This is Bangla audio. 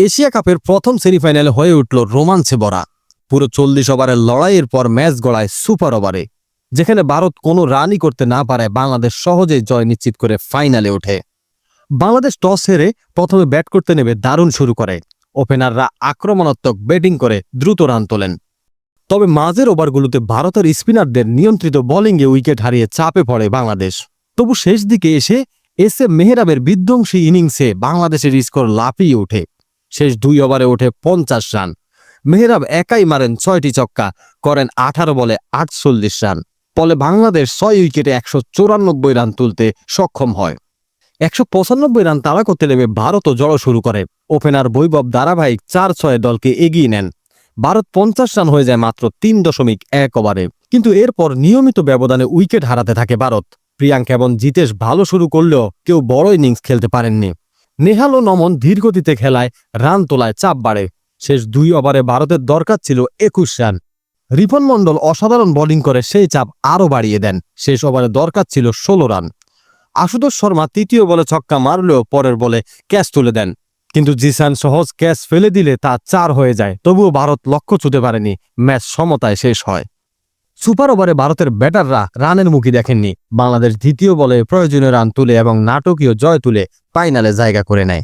এশিয়া কাপের প্রথম সেমিফাইনালে হয়ে উঠল রোমাঞ্চে ভরা। পুরো 40 ওভারের লড়াইয়ের পর ম্যাচ গড়ায় সুপার ওভারে, যেখানে ভারত কোনো রানই করতে না পারায় বাংলাদেশ সহজেই জয় নিশ্চিত করে ফাইনালে ওঠে। বাংলাদেশ টস হেরে প্রথমে ব্যাট করতে নেমে দারুণ শুরু করে। ওপেনাররা আক্রমণাত্মক ব্যাটিং করে দ্রুত রান তোলেন। তবে মাঝের ওভারগুলোতে ভারতের স্পিনারদের নিয়ন্ত্রিত বোলিংয়ে উইকেট হারিয়ে চাপে পড়ে বাংলাদেশ। তবু শেষ দিকে এসে এস.এম. মেহরাবের বিধ্বংসী ইনিংসে বাংলাদেশের স্কোর লাফিয়ে ওঠে। শেষ 2 ওভারে ওঠে 50 রান। মেহরাব একাই মারেন 6টি ছক্কা, করেন 18 বলে 48 রান। ফলে বাংলাদেশ 6 উইকেটে 194 রান তুলতে সক্ষম হয়। 195 রান তাড়া করতে নেমে ভারতও জড়ো শুরু করে। ওপেনার বৈভব ধারাবাহিক 4-6 দলকে এগিয়ে নেন। ভারত 50 রান হয়ে যায় মাত্র 3.1 ওভারে। কিন্তু এরপর নিয়মিত ব্যবধানে উইকেট হারাতে থাকে ভারত। প্রিয়াঙ্ক এবং জিতেশ ভালো শুরু করলেও কেউ বড় ইনিংস খেলতে পারেননি। নেহাল ও নমন ধীরগতিতে খেলায় রান তোলায় চাপ বাড়ে। শেষ 2 ওভারে ভারতের দরকার ছিল 21 রান। রিপন মণ্ডল অসাধারণ বোলিং করে সেই চাপ আরও বাড়িয়ে দেন। শেষ ওভারে দরকার ছিল 16 রান। আশুতোষ শর্মা তৃতীয় বলে ছক্কা মারলেও পরের বলে ক্যাচ তুলে দেন। কিন্তু জিসান সহজ ক্যাচ ফেলে দিলে তা 4 হয়ে যায়। তবুও ভারত লক্ষ্য ছুঁতে পারেনি। ম্যাচ সমতায় শেষ হয়। সুপার ওভারে ভারতের ব্যাটাররা রানের মুখী দেখেননি। বাংলাদেশ দ্বিতীয় বলে প্রয়োজনীয় রান তুলে এবং নাটকীয় জয় তুলে ফাইনালে জায়গা করে নেয়।